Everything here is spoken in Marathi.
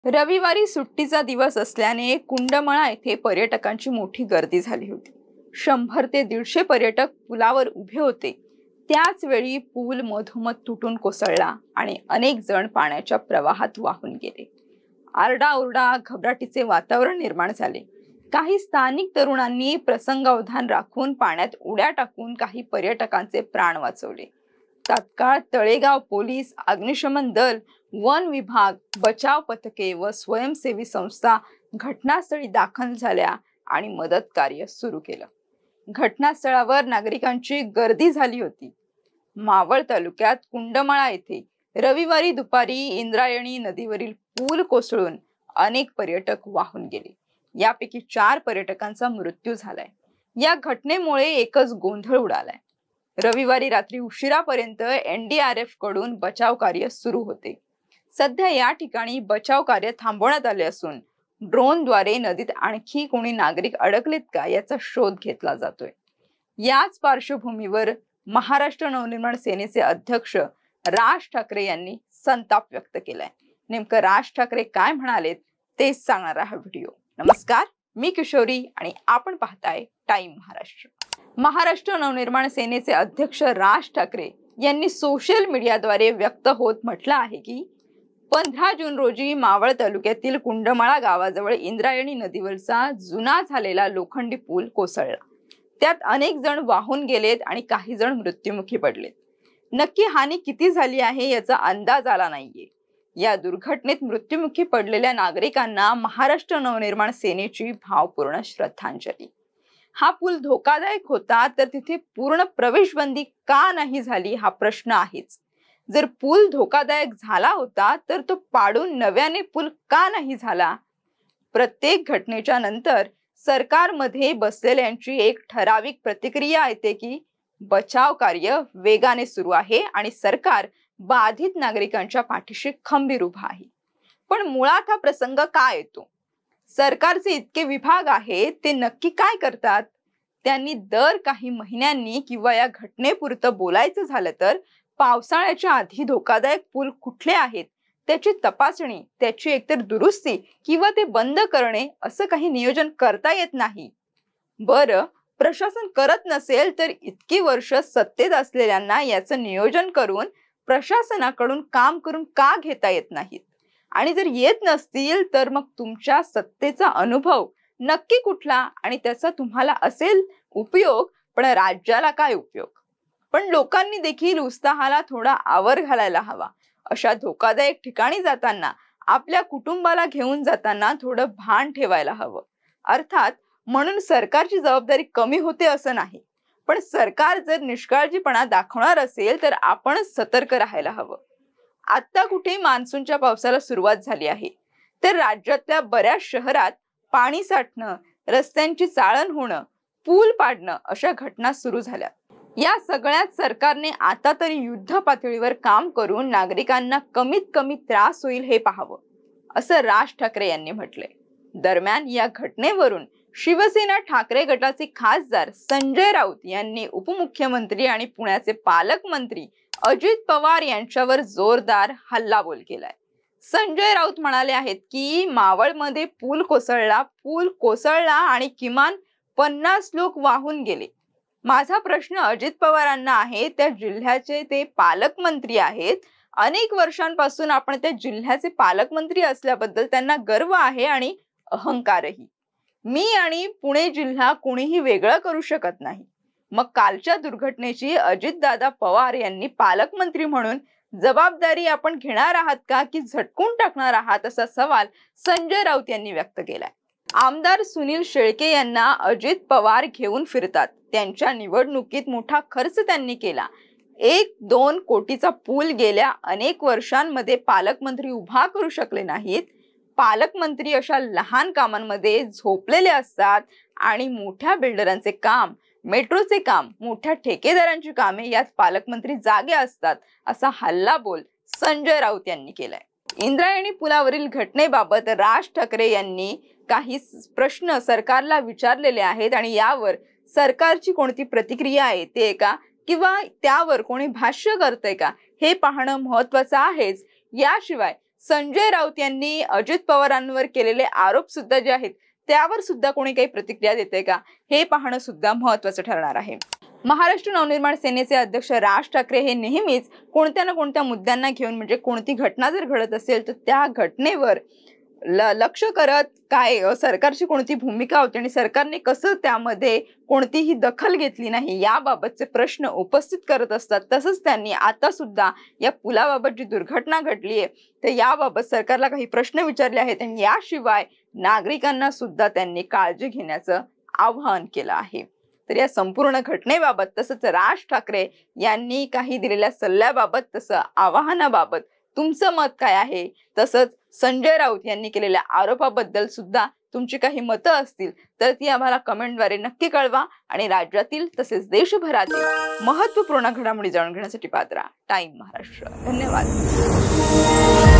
रविवारी सुट्टीचा दिवस असल्याने कुंडमळा येथे पर्यटकांची मोठी गर्दी झाली होती। 100 ते 150 पर्यटक पुलावर उभे होते। त्याच वेळी पूल मधोमध तुटून कोसळला आणि अनेक जण पाण्याच्या प्रवाहात वाहून गेले। आरडाओरडा, घबराटीचे वातावरण निर्माण झाले। काही स्थानिक तरुणांनी प्रसंगावधान राखून पाण्यात उड्या टाकून काही पर्यटकांचे प्राण वाचवले। तात्काळ तळेगाव पोलीस, अग्निशमन दल, वन विभाग, बचाव पथके व स्वयंसेवी संस्था घटनास्थळी दाखल झाल्या आणि मदत कार्य सुरू केलं। घटनास्थळावर नागरिकांची गर्दी झाली होती। मावळ तालुक्यात कुंडमळा येथे रविवारी दुपारी इंद्रायणी नदीवरील पूल कोसळून अनेक पर्यटक वाहून गेले। यापैकी 4 पर्यटकांचा मृत्यू झालाय। या घटनेमुळे एकच गोंधळ उडालाय। रविवारी रात्री उशिरापर्यंत NDRF कडून बचाव कार्य सुरू होते। सध्या या ठिकाणी बचाव कार्य थांबवण्यात आले असून ड्रोनद्वारे नदीत आणखी कोणी नागरिक अडकलेत का याचा शोध घेतला जातोय। याच पार्श्वभूमीवर महाराष्ट्र नवनिर्माण सेनेचे अध्यक्ष राज ठाकरे यांनी संताप व्यक्त केलाय। नेमकं राज ठाकरे काय म्हणालेत तेच सांगणारा हा व्हिडिओ। नमस्कार, मी किशोरी आणि आपण पाहताय टाइम महाराष्ट्र। महाराष्ट्र नवनिर्माण सेनेचे अध्यक्ष राज ठाकरे यांनी सोशल मीडियाद्वारे व्यक्त होत म्हटलं आहे की 15 जून रोजी मावळ तालुक्यातील कुंडमळा गावाजवळ इंद्रायणी नदीवरचा जुना झालेला लोखंडी पूल कोसळला। त्यात अनेक जण वाहून गेलेत आणि काही जण मृत्युमुखी पडलेत। नक्की हानी किती झाली आहे याचा अंदाज आला नाहीये। या दुर्घटनेत मृत्युमुखी पडलेल्या नागरिकांना महाराष्ट्र नवनिर्माण सेनेची भावपूर्ण श्रद्धांजली। हा पूल धोकादायक होता तर तिथे पूर्ण प्रवेशबंदी का नाही झाली हा प्रश्न आहेच। जर पूल धोकादायक झाला होता तर तो पाडून नव्याने पूल का नाही झाला? प्रत्येक घटनेच्या नंतर सरकारमध्ये बसलेल्यांची एक ठराविक प्रतिक्रिया येते की बचाव कार्य वेगाने सुरू आहे आणि सरकार बाधित नागरिकांच्या पाठीशी खंबीर उभा आहे। पण मुळात हा प्रसंग काय येतो? सरकारचे इतके विभाग आहेत, ते नक्की काय करतात? त्यांनी दर काही महिन्यांनी किंवा या घटनेपुरतं बोलायचं झालं तर पावसाळ्याच्या आधी धोकादायक पूल कुठले आहेत त्याची तपासणी, त्याची एकतर दुरुस्ती किंवा ते बंद करणे असं काही नियोजन करता येत नाही। बरं, प्रशासन करत नसेल तर इतकी वर्ष सत्तेत असलेल्यांना याचं नियोजन करून प्रशासनाकडून काम करून का घेता येत नाहीत? आणि जर येत नसतील तर मग तुमच्या सत्तेचा अनुभव नक्की कुठला आणि त्याचा तुम्हाला असेल उपयोग, पण राज्याला काय उपयोग? पण लोकांनी देखील उत्साहाला थोडा आवर घालायला हवा। अशा धोकादायक ठिकाणी जाताना आपल्या कुटुंबाला घेऊन जाताना थोडं भान ठेवायला हवं। अर्थात म्हणून सरकारची जबाबदारी कमी होते असं नाही, पण सरकार जर निष्काळजीपणा दाखवणार असेल तर आपणच सतर्क राहायला हवं। आता कुठे मान्सूनच्या पावसाला सुरुवात झाली आहे तर राज्यातल्या बऱ्याच शहरात पाणी साठणं, रस्त्यांची चाळण होणं, पूल पाडणं अशा घटना सुरू झाल्या। या सगळ्यात सरकारने आता तरी युद्ध पातळीवर काम करून नागरिकांना कमीत कमी त्रास होईल हे पाहावं, असं राज ठाकरे यांनी म्हटलंय। दरम्यान या घटनेवरून शिवसेना ठाकरे गटाचे खासदार संजय राऊत यांनी उपमुख्यमंत्री आणि पुण्याचे पालकमंत्री अजित पवार यांच्यावर जोरदार हल्लाबोल केलाय। संजय राऊत म्हणाले आहेत की मावळमध्ये पूल कोसळला आणि किमान 50 लोक वाहून गेले। माझा प्रश्न अजित पवारांना आहे, त्या जिल्ह्याचे ते पालकमंत्री आहेत। अनेक वर्षांपासून आपण त्या जिल्ह्याचे पालकमंत्री असल्याबद्दल त्यांना गर्व आहे आणि अहंकारही। मी आणि पुणे जिल्हा कोणीही वेगळं करू शकत नाही। मग कालच्या दुर्घटनेची अजितदादा पवार यांनी पालकमंत्री म्हणून जबाबदारी आपण घेणार आहात का की झटकून टाकणार आहात, असा सवाल संजय राऊत यांनी व्यक्त केलाय। आमदार सुनील शेळके यांना अजित पवार घेऊन फिरतात। त्यांच्या निवडणुकीत मोठा खर्च त्यांनी केला। 1-2 कोटीचा पूल गेल्या अनेक वर्षांमध्ये पालकमंत्री उभा करू शकले नाहीत। पालकमंत्री अशा लहान कामांमध्ये झोपलेले असतात आणि मोठ्या बिल्डरांचे काम, मेट्रोचे काम, मोठ्या ठेकेदारांची कामे यात पालकमंत्री जागे असतात, असा हल्लाबोल संजय राऊत यांनी केलाय। इंद्रायणी पुलावरील घटनेबाबत राज ठाकरे यांनी काही प्रश्न सरकारला विचारलेले आहेत आणि यावर सरकारची कोणती प्रतिक्रिया येते का किंवा त्यावर कोणी भाष्य करते का हे पाहणं महत्त्वाचं आहेच। याशिवाय संजय राऊत यांनी अजित पवारांवर केलेले आरोप सुद्धा जे आहेत त्यावर सुद्धा कोणी काही प्रतिक्रिया देते का हे पाहणं सुद्धा महत्त्वाचं ठरणार आहे। महाराष्ट्र नवनिर्माण सेनेचे अध्यक्ष राज ठाकरे हे नेहमीच कोणत्या ना कोणत्या मुद्द्यांना घेऊन म्हणजे कोणती घटना जर घडत असेल तर त्या घटनेवर लक्ष करत काय सरकारची कोणती भूमिका होती आणि सरकारने कसं त्यामध्ये कोणतीही दखल घेतली नाही याबाबतचे प्रश्न उपस्थित करत असतात। तसंच त्यांनी आता सुद्धा या पुलाबाबत जी दुर्घटना घडली आहे तर याबाबत सरकारला काही प्रश्न विचारले आहेत आणि याशिवाय नागरिकांना सुद्धा त्यांनी काळजी घेण्याचं आवाहन केलं आहे। तर या संपूर्ण घटनेबाबत तसंच राज ठाकरे यांनी काही दिलेल्या सल्ल्याबाबत तसं आवाहनाबाबत तुमचं मत काय आहे, तसंच संजय राऊत यांनी केलेल्या आरोपाबद्दल सुद्धा तुमची काही मतं असतील तर ती आम्हाला कमेंटद्वारे नक्की कळवा आणि राज्यातील तसेच देशभरातील महत्त्वपूर्ण घडामोडी जाणून घेण्यासाठी पाहत राहा टाइम महाराष्ट्र। धन्यवाद।